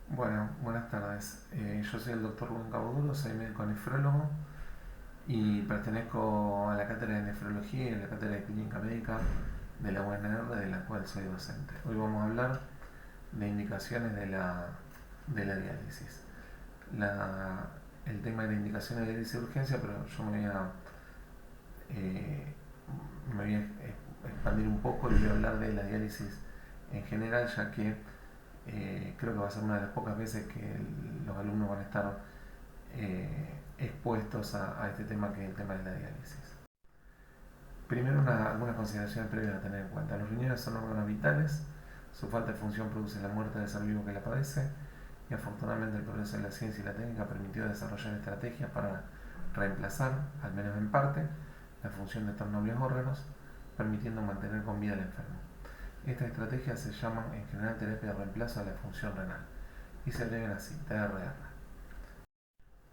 Bueno, buenas tardes. Yo soy el doctor Rubén Cabuduro, soy médico nefrólogo y pertenezco a la cátedra de nefrología y a la cátedra de clínica médica de la UNR, de la cual soy docente. Hoy vamos a hablar de indicaciones de la diálisis. La- el tema de la indicación de diálisis de urgencia, pero yo eh, me voy a expandir un poco y voy a hablar de la diálisis en general, ya que creo que va a ser una de las pocas veces que los alumnos van a estar expuestos a este tema que es el tema de la diálisis. Primero, algunas consideraciones previas a tener en cuenta. Los riñones son órganos vitales, su falta de función produce la muerte del ser vivo que la padece y afortunadamente el progreso de la ciencia y la técnica permitió desarrollar estrategias para reemplazar, al menos en parte, la función de estos nobles órganos, permitiendo mantener con vida al enfermo. Estas estrategias se llaman en general terapia de reemplazo de la función renal y se abrevian así, TRR.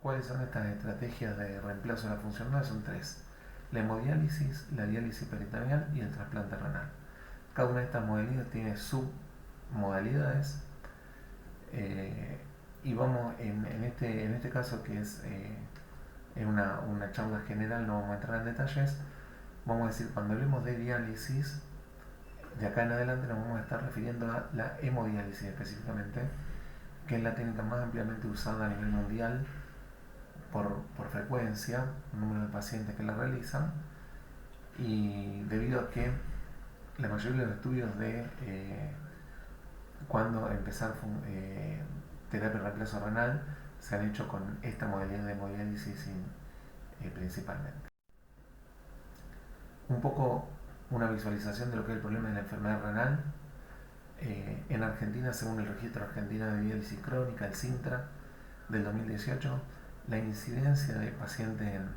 ¿Cuáles son estas estrategias de reemplazo de la función renal? Son tres: la hemodiálisis, la diálisis peritoneal y el trasplante renal. Cada una de estas modalidades tiene submodalidades y vamos en este caso, que es una charla general, no vamos a entrar en detalles. Vamos a decir, cuando hablemos de diálisis, de acá en adelante nos vamos a estar refiriendo a la hemodiálisis específicamente, que es la técnica más ampliamente usada a nivel mundial por frecuencia, el número de pacientes que la realizan, y debido a que la mayoría de los estudios de cuando empezar terapia de reemplazo renal se han hecho con esta modalidad de hemodiálisis principalmente. Un poco una visualización de lo que es el problema de la enfermedad renal. En Argentina, según el Registro Argentino de Diálisis Crónica, el SINTRA, del 2018, la incidencia de pacientes en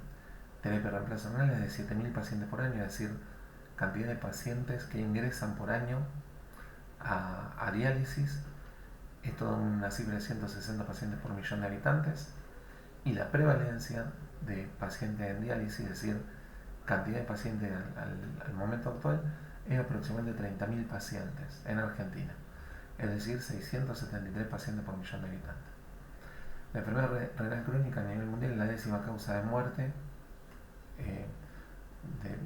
terapia de reemplazo renal es de 7.000 pacientes por año, es decir, cantidad de pacientes que ingresan por año a diálisis. Esto da una cifra de 160 pacientes por millón de habitantes. Y la prevalencia de pacientes en diálisis, es decir, cantidad de pacientes al momento actual, es aproximadamente 30.000 pacientes en Argentina, es decir, 673 pacientes por millón de habitantes. La enfermedad renal crónica a nivel mundial es la décima causa de muerte eh, de,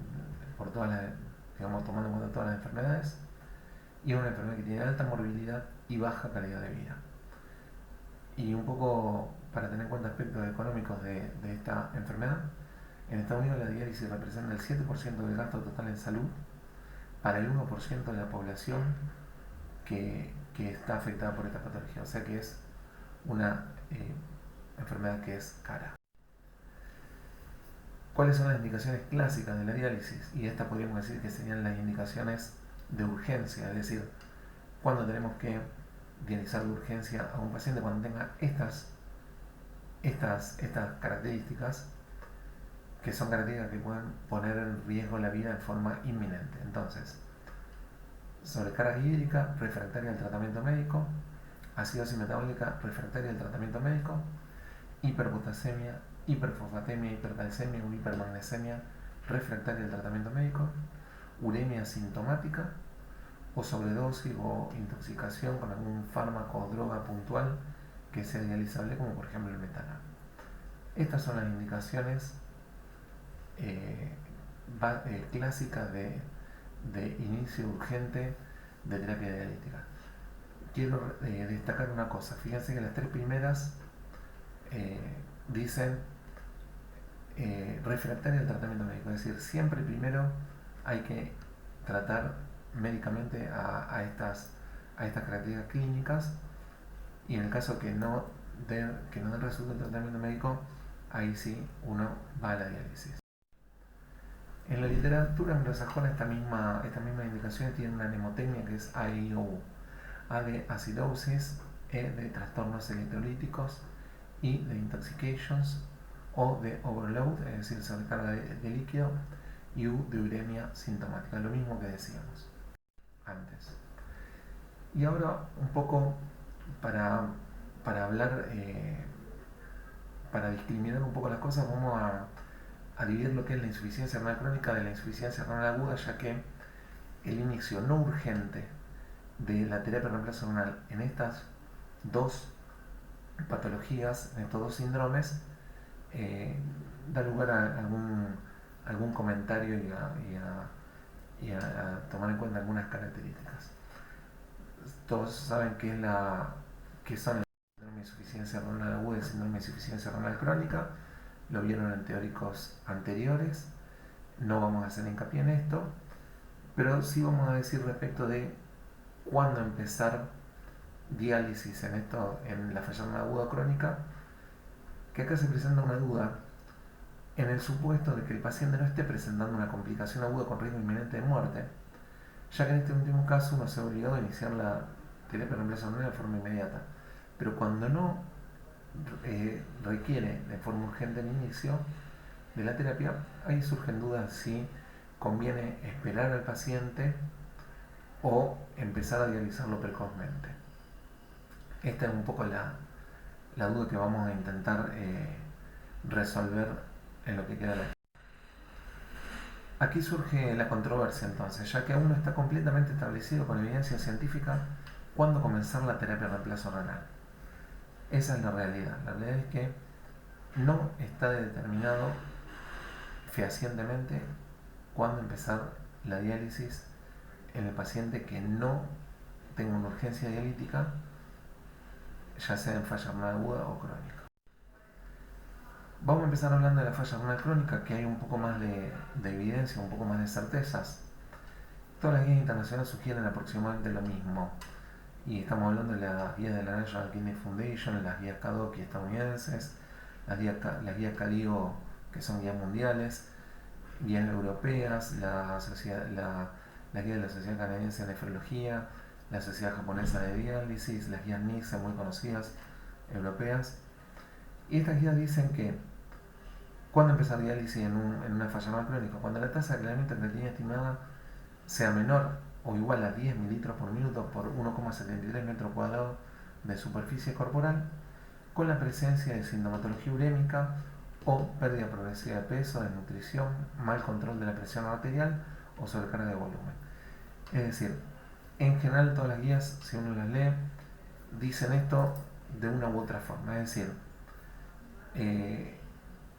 por todas las, digamos, tomando en cuenta todas las enfermedades, y es una enfermedad que tiene alta morbilidad y baja calidad de vida. Y un poco para tener en cuenta aspectos económicos de esta enfermedad, en Estados Unidos la diálisis representa el 7% del gasto total en salud para el 1% de la población que está afectada por esta patología, o sea que es una enfermedad que es cara. ¿Cuáles son las indicaciones clásicas de la diálisis? Y estas podríamos decir que serían las indicaciones de urgencia, es decir, cuando tenemos que dializar de urgencia a un paciente cuando tenga estas características, que son características que pueden poner en riesgo la vida de forma inminente. Entonces, sobrecarga hídrica refractaria al tratamiento médico, acidosis metabólica refractaria al tratamiento médico, hiperpotasemia, hiperfosfatemia, hipercalcemia o hipermagnesemia refractaria al tratamiento médico, uremia sintomática o sobredosis o intoxicación con algún fármaco o droga puntual que sea dializable, como por ejemplo el metanol. Estas son las indicaciones eh, clásicas de inicio urgente de terapia dialítica. Quiero destacar una cosa: fíjense que las tres primeras eh, dicen refractaria al tratamiento médico, es decir, siempre primero hay que tratar médicamente a estas características clínicas, y en el caso que no den resultado el tratamiento médico, ahí sí uno va a la diálisis. En la literatura anglosajona estas mismas indicaciones tienen una mnemotecnia que es AIOU: A de acidosis, E de trastornos electrolíticos, I de intoxications, O de overload, es decir, sobrecarga de líquido, y U de uremia sintomática, lo mismo que decíamos antes. Y ahora un poco para, para hablar, para discriminar un poco las cosas, vamos a dividir lo que es la insuficiencia renal crónica de la insuficiencia renal aguda, ya que el inicio no urgente de la terapia de reemplazo renal en estas dos patologías, en estos dos síndromes, da lugar a algún comentario y a tomar en cuenta algunas características. Todos saben que son el síndrome de insuficiencia renal aguda y el síndrome de insuficiencia renal crónica, lo vieron en teóricos anteriores, no vamos a hacer hincapié en esto, pero sí vamos a decir respecto de cuándo empezar diálisis en la falla renal aguda crónica, que acá se presenta una duda en el supuesto de que el paciente no esté presentando una complicación aguda con riesgo inminente de muerte, ya que en este último caso uno se ha obligado a iniciar la terapia de reemplazo renal de forma inmediata. Pero cuando no requiere de forma urgente el inicio de la terapia, ahí surgen dudas si conviene esperar al paciente o empezar a dializarlo precozmente. Esta es un poco la duda que vamos a intentar resolver en lo que queda de la. Aquí surge la controversia entonces, ya que aún no está completamente establecido con evidencia científica cuándo comenzar la terapia de reemplazo renal. Esa es la realidad. La realidad es que no está determinado fehacientemente cuándo empezar la diálisis en el paciente que no tenga una urgencia dialítica, ya sea en falla renal aguda o crónica. Vamos a empezar hablando de la falla renal crónica, que hay un poco más de evidencia, un poco más de certezas. Todas las guías internacionales sugieren aproximadamente lo mismo. Y estamos hablando de las guías de la National Kidney Foundation, las guías KDOQI estadounidenses, las guías CALIO, que son guías mundiales, guías europeas, la guía de la Sociedad Canadiense de Nefrología, la Sociedad Japonesa de Diálisis, las guías NICE muy conocidas, europeas. Y estas guías dicen que cuando empezar diálisis en una falla renal crónica, cuando la tasa de crecimiento de creatinina estimada sea menor o igual a 10 mililitros por minuto por 1,73 metros cuadrados de superficie corporal, con la presencia de sintomatología urémica o pérdida progresiva de peso, desnutrición, mal control de la presión arterial o sobrecarga de volumen. Es decir, en general todas las guías, si uno las lee, dicen esto de una u otra forma. Es decir,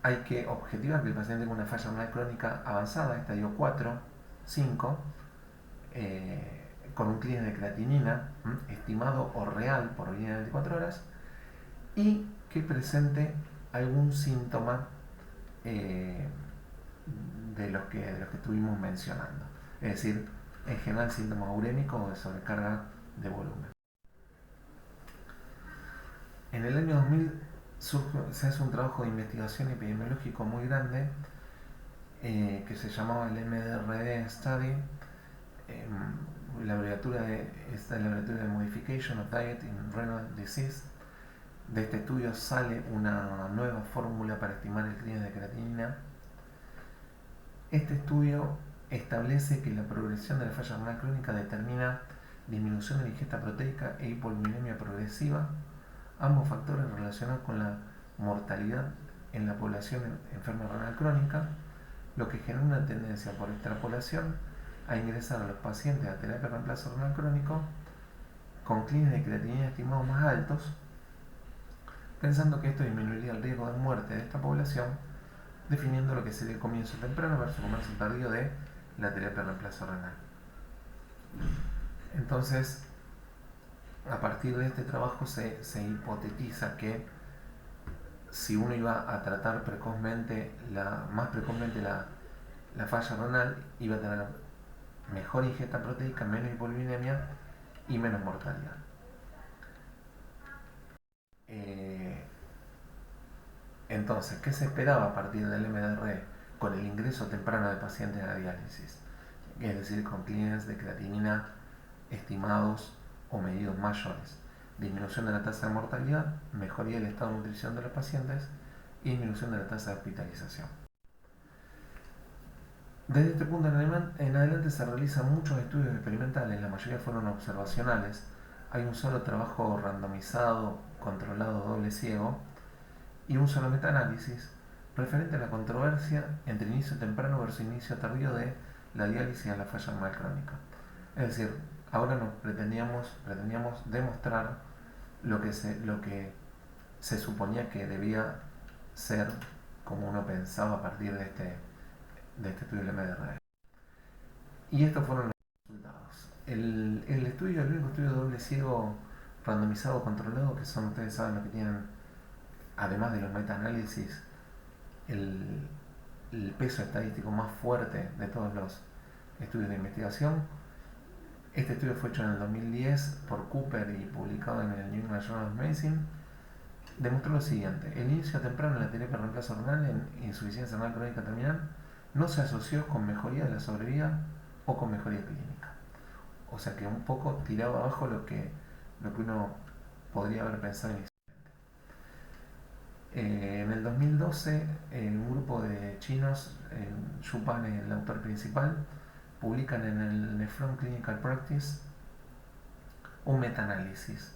hay que objetivar que el paciente tenga una falla renal crónica avanzada, estadio 4, 5, con un clearance de creatinina estimado o real por orina de 24 horas y que presente algún síntoma de los que estuvimos mencionando. Es decir, en general síntomas urémicos o de sobrecarga de volumen. En el año 2000 se hace un trabajo de investigación epidemiológico muy grande que se llamaba el MDRD Study. La abreviatura esta es la abreviatura de Modification of Diet in Renal Disease. De este estudio sale una nueva fórmula para estimar el clearance de creatinina. Este estudio establece que la progresión de la falla renal crónica determina disminución de la ingesta proteica e hipolinemia progresiva, ambos factores relacionados con la mortalidad en la población enferma renal crónica, lo que genera una tendencia por extrapolación a ingresar a los pacientes a terapia de reemplazo renal crónico con clearance de creatinina estimados más altos, pensando que esto disminuiría el riesgo de muerte de esta población, definiendo lo que sería el comienzo temprano versus comienzo tardío de la terapia de reemplazo renal. Entonces, a partir de este trabajo se hipotetiza que si uno iba a tratar más precozmente la falla renal, iba a tener mejor ingesta proteica, menos hipolinemia y menos mortalidad. Entonces, ¿qué se esperaba a partir del MDR con el ingreso temprano de pacientes a diálisis? Es decir, con clearance de creatinina estimados o medidos mayores. Disminución de la tasa de mortalidad, mejoría del estado de nutrición de los pacientes y disminución de la tasa de hospitalización. Desde este punto en adelante se realizan muchos estudios experimentales, la mayoría fueron observacionales. Hay un solo trabajo randomizado, controlado, doble ciego, y un solo metaanálisis referente a la controversia entre inicio temprano versus inicio tardío de la diálisis a la falla renal crónica. Es decir, ahora pretendíamos demostrar lo que se suponía que debía ser como uno pensaba a partir de este estudio del MDR. Y estos fueron los resultados. El único estudio de doble ciego randomizado controlado, que son, ustedes saben lo que tienen, además de los metaanálisis, el, el peso estadístico más fuerte de todos los estudios de investigación. Este estudio fue hecho en el 2010 por Cooper y publicado en el New England Journal of Medicine. Demostró lo siguiente: el inicio temprano de la terapia de reemplazo renal en insuficiencia renal crónica terminal no se asoció con mejoría de la sobrevida o con mejoría clínica. O sea que un poco tiraba abajo lo que uno podría haber pensado inicialmente. En el 2012, un grupo de chinos, Xu Pan, el autor principal, publican en el Nephron Clinical Practice un metaanálisis.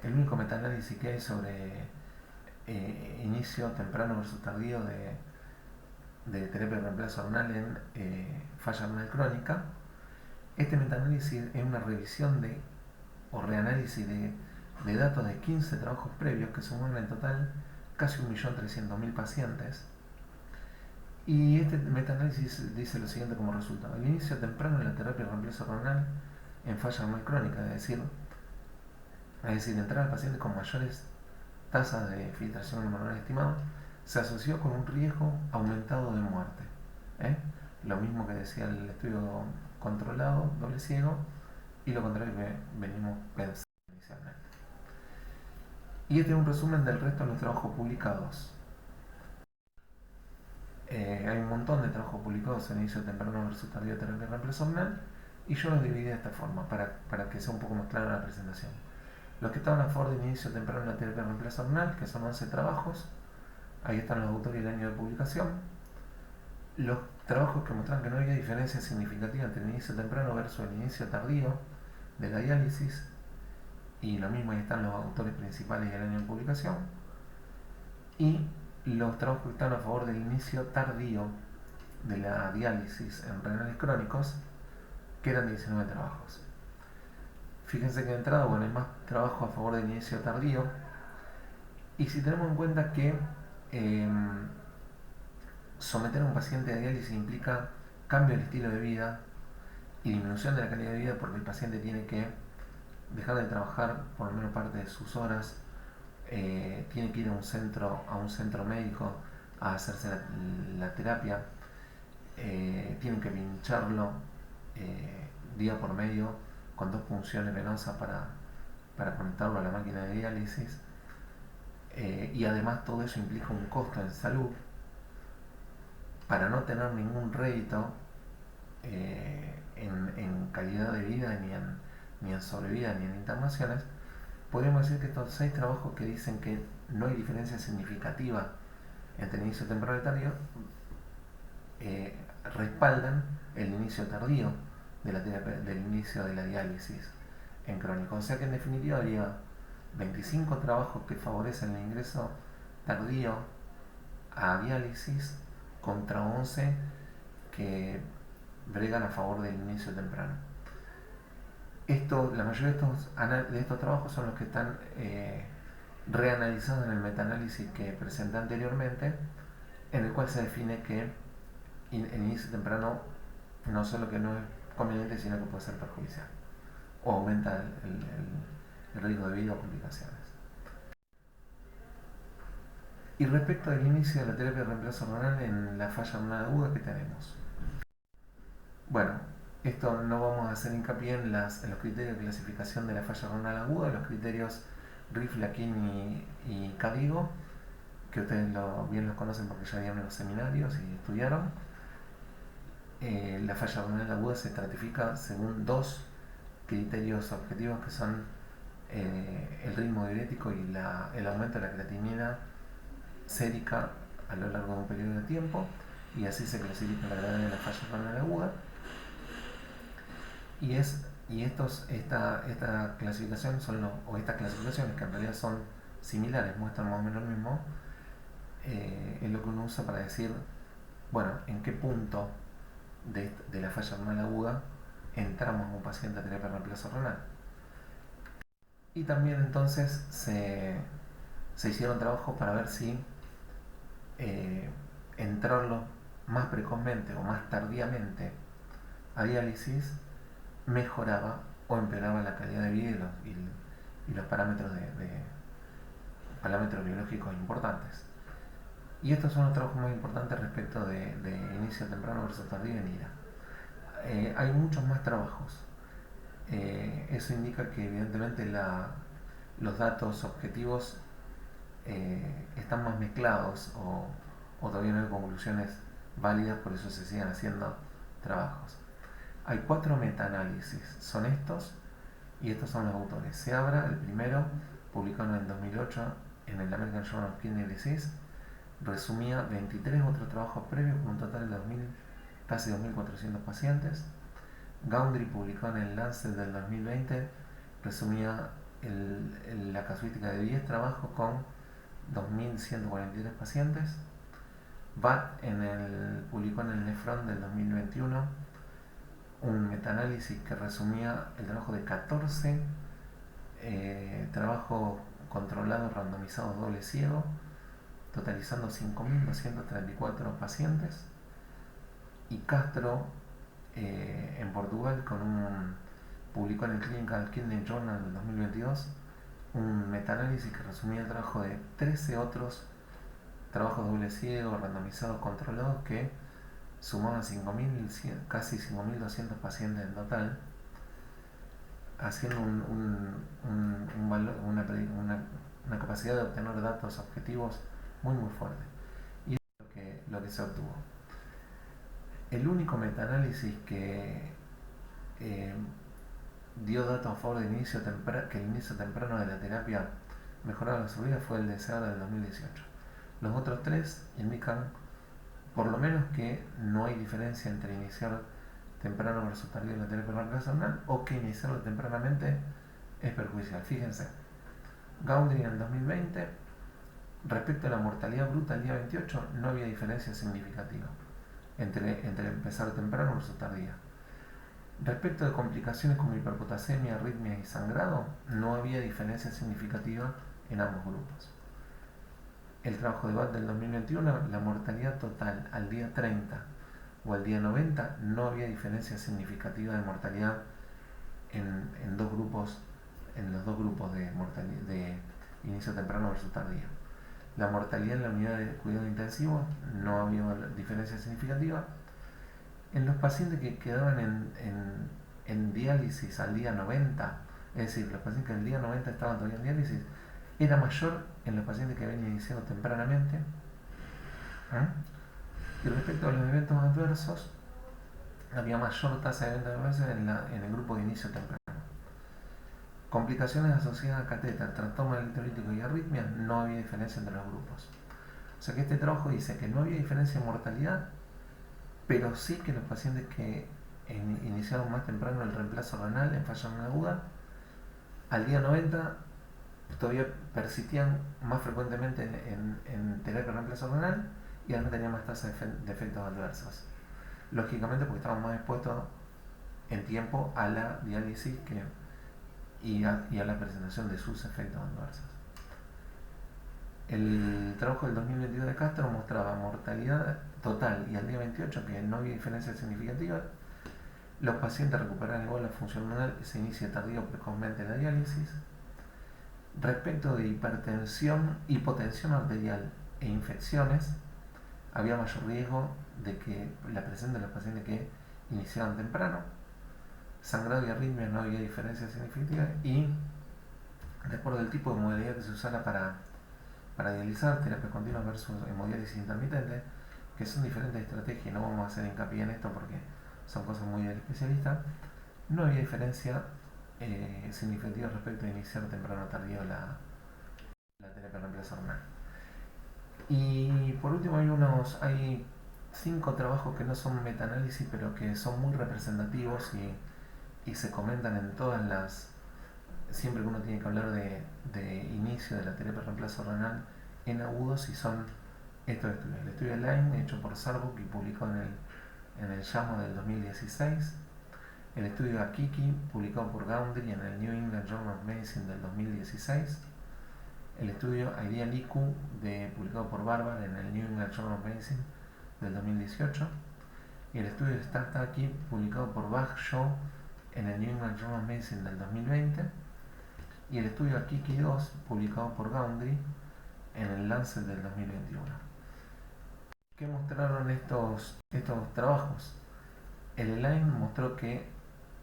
El único metaanálisis que hay sobre inicio temprano versus tardío de terapia de reemplazo renal en falla renal crónica. Este metaanálisis es una revisión o reanálisis de datos de 15 trabajos previos que suman en total casi 1.300.000 pacientes. Y este metaanálisis dice lo siguiente como resultado: el inicio temprano de la terapia de reemplazo renal en falla renal crónica, es decir, entrar al paciente con mayores tasas de filtración glomerular estimado, se asoció con un riesgo aumentado de muerte. Lo mismo que decía el estudio controlado, doble ciego, y lo contrario que venimos pensando inicialmente. Y este es un resumen del resto de los trabajos publicados. Hay un montón de trabajos publicados en inicio temprano versus tardío de terapia de reemplazo renal, y yo los dividí de esta forma para que sea un poco más clara la presentación. Los que estaban a favor del inicio temprano de la terapia de reemplazo renal, que son 11 trabajos, ahí están los autores y el año de publicación. Los trabajos que muestran que no había diferencia significativa entre el inicio temprano versus el inicio tardío de la diálisis, y lo mismo, ahí están los autores principales y el año de publicación. Y los trabajos que están a favor del inicio tardío de la diálisis en renales crónicos, que eran 19 trabajos. Fíjense que de entrada, bueno, hay más trabajo a favor del inicio tardío, y si tenemos en cuenta que someter a un paciente a diálisis implica cambio del estilo de vida y disminución de la calidad de vida, porque el paciente tiene que dejar de trabajar por lo menos parte de sus horas, tiene que ir a un centro médico a hacerse la terapia, tienen que pincharlo día por medio con 2 punciones venosas para conectarlo a la máquina de diálisis, y además todo eso implica un costo en salud. Para no tener ningún rédito en calidad de vida, ni en sobrevida, ni en internaciones, podríamos decir que estos 6 trabajos que dicen que no hay diferencia significativa entre el inicio temprano y tardío respaldan el inicio tardío de la terapia, del inicio de la diálisis en crónico. O sea que en definitiva habría 25 trabajos que favorecen el ingreso tardío a diálisis contra 11 que bregan a favor del inicio temprano. La mayoría de estos trabajos son los que están reanalizados en el metaanálisis que presenté anteriormente, en el cual se define que el inicio temprano no solo que no es conveniente, sino que puede ser perjudicial o aumenta el riesgo de vida o complicaciones. Y respecto al inicio de la terapia de reemplazo renal en la falla renal aguda, ¿qué tenemos? Bueno, esto no vamos a hacer hincapié en los criterios de clasificación de la falla renal aguda, los criterios Riff, Lakin y Cadigo, que ustedes bien los conocen porque ya vieron en los seminarios y estudiaron. La falla renal aguda se estratifica según 2 criterios objetivos, que son el ritmo diurético y el aumento de la creatinina sérica a lo largo de un periodo de tiempo, y así se clasifica la gravedad de la falla renal aguda. Esta clasificación estas clasificaciones, que en realidad son similares, muestran más o menos lo mismo, es lo que uno usa para decir, bueno, en qué punto de la falla renal aguda entramos a un paciente a terapia de reemplazo renal. Y también entonces se se hicieron trabajos para ver si entrarlo más precozmente o más tardíamente a diálisis mejoraba o empeoraba la calidad de vida y los parámetros parámetros biológicos importantes. Y estos son los trabajos más importantes respecto de inicio temprano versus tardío en IRA. Hay muchos más trabajos. Eso indica que evidentemente los datos objetivos están más mezclados o todavía no hay conclusiones válidas, por eso se siguen haciendo trabajos. Hay 4 metaanálisis, son estos y estos son los autores. Seabra, el primero, publicado en el 2008 en el American Journal of Kidney Disease, resumía 23 otros trabajos previos con un total de casi 2.400 pacientes. Gowndry, publicado en el Lancet del 2020, resumía la casuística de 10 trabajos con 2.143 pacientes. Watt publicó en el Nephron del 2021 un metaanálisis que resumía el trabajo de 14 trabajos controlados randomizados doble ciego, totalizando 5.234 pacientes. Y Castro en Portugal publicó en el Clinical Kidney Journal del 2022 un metaanálisis que resumía el trabajo de 13 otros trabajos doble ciego randomizados controlados que sumaban casi 5.200 pacientes en total, haciendo una capacidad de obtener datos objetivos muy fuerte. Y eso es lo que se obtuvo. El único metaanálisis que dio datos a favor de que el inicio temprano de la terapia mejoraba la sobrevida fue el de Seabra del 2018. Los otros 3 indican por lo menos que no hay diferencia entre iniciar temprano versus tardío la terapia renal o que iniciarlo tempranamente es perjudicial. Fíjense, Gowndry en el 2020, respecto a la mortalidad bruta al día 28, no había diferencia significativa entre empezar temprano versus tardía. Respecto de complicaciones como hiperpotasemia, arritmias y sangrado, no había diferencia significativa en ambos grupos. El trabajo de Watt del 2021, la mortalidad total al día 30 o al día 90, no había diferencia significativa de mortalidad en los dos grupos de inicio temprano versus tardía. La mortalidad en la unidad de cuidado intensivo no había diferencia significativa. En los pacientes que quedaban en diálisis al día 90, es decir, los pacientes que al día 90 estaban todavía en diálisis, era mayor en los pacientes que habían iniciado tempranamente. Y respecto a los eventos adversos, había mayor tasa de eventos adversos en el grupo de inicio temprano. Complicaciones asociadas a catéter, trastorno electrolítico y arritmia, no había diferencia entre los grupos. O sea que este trabajo dice que no había diferencia en mortalidad, pero sí que los pacientes que iniciaron más temprano el reemplazo renal en falla renal aguda, al día 90 todavía persistían más frecuentemente en terapia de reemplazo renal y además tenían más tasa de efectos adversos. Lógicamente porque estaban más expuestos en tiempo a la diálisis y a la presentación de sus efectos adversos. El trabajo del 2022 de Castro mostraba mortalidad total y al día 28 que no había diferencia significativa. Los pacientes recuperaban igual la función renal y se inicia tardío precozmente la diálisis. Respecto de hipertensión, hipotensión arterial e infecciones, había mayor riesgo de que la presencia de los pacientes que iniciaban temprano. Sangrado y arritmia no había diferencia significativa y de acuerdo al tipo de modalidad que se usara para dializar, terapia continua versus hemodiálisis intermitente, que son diferentes estrategias y no vamos a hacer hincapié en esto porque son cosas muy del especialista, no había diferencia significativa respecto a iniciar temprano o tardío la terapia de reemplazo renal. Y por último hay 5 trabajos que no son metaanálisis pero que son muy representativos y se comentan en todas siempre que uno tiene que hablar de inicio de la terapia de reemplazo renal en agudos, y son estos estudios. El estudio Lyme, hecho por Sarbuk y publicado en el JAMA del 2016. El estudio Akiki, publicado por Gowndry en el New England Journal of Medicine del 2016. el estudio Ideal IQ publicado por Barber en el New England Journal of Medicine del 2018, y el estudio START-AKI publicado por Bach-Shaw en el New England Journal of Medicine del 2020, y el estudio Akiki 2 publicado por Gowndry en el Lancet del 2021. ¿Qué mostraron estos trabajos? El ELAINE mostró que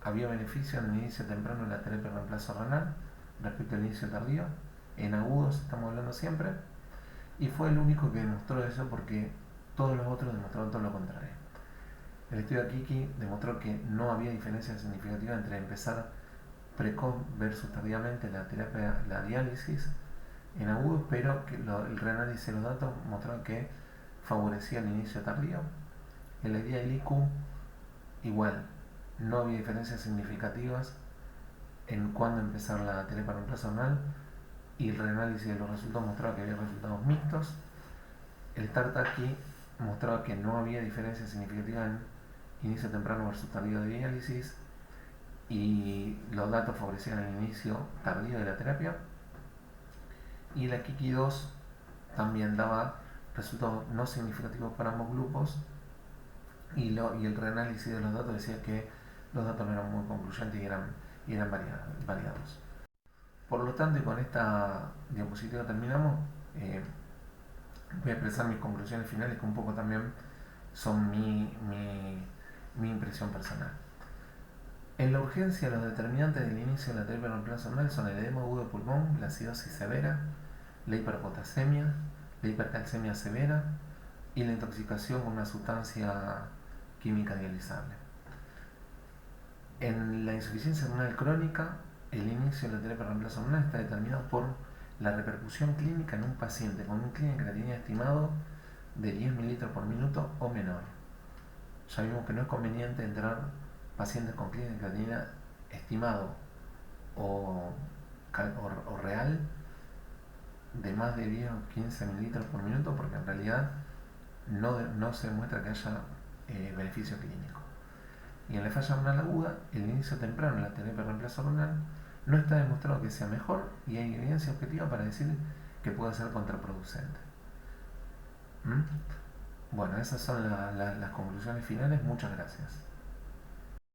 había beneficio en el inicio temprano de la terapia de reemplazo renal respecto al inicio tardío. En agudos estamos hablando siempre, y fue el único que demostró eso, porque todos los otros demostraron todo lo contrario. El estudio Akiki demostró que no había diferencia significativa entre empezar precoz versus tardíamente la diálisis en agudos, pero que el reanálisis de los datos mostró que favorecía el inicio tardío. En la idea del IQ igual, no había diferencias significativas en cuándo empezar la terapia de reemplazo renal, y el reanálisis de los resultados mostraba que había resultados mixtos. El START-AKI mostraba que no había diferencia significativa en inicio temprano versus tardío de diálisis, y los datos favorecían el inicio tardío de la terapia. Y la Akiki 2 también daba resultados no significativos para ambos grupos, y el reanálisis de los datos decía que los datos no eran muy concluyentes y eran variados. Por lo tanto, y con esta diapositiva terminamos, voy a expresar mis conclusiones finales, que un poco también son mi impresión personal. En la urgencia, los determinantes del inicio de la terapia de reemplazo renal son el edema agudo de pulmón, la acidosis severa, la hiperpotasemia, la hipercalcemia severa y la intoxicación con una sustancia química dializable. En la insuficiencia renal crónica, el inicio de la terapia de reemplazo renal está determinado por la repercusión clínica en un paciente con un clínico de creatinina estimado de 10 mililitros por minuto o menor. Ya vimos que no es conveniente entrar pacientes con clínico de creatinina estimado o real de más de 10 o 15 mililitros por minuto, porque en realidad no se demuestra que haya beneficio clínico. Y en la falla renal aguda, el inicio temprano de la terapia de reemplazo renal no está demostrado que sea mejor, y hay evidencia objetiva para decir que puede ser contraproducente. Bueno, esas son las conclusiones finales. Muchas gracias.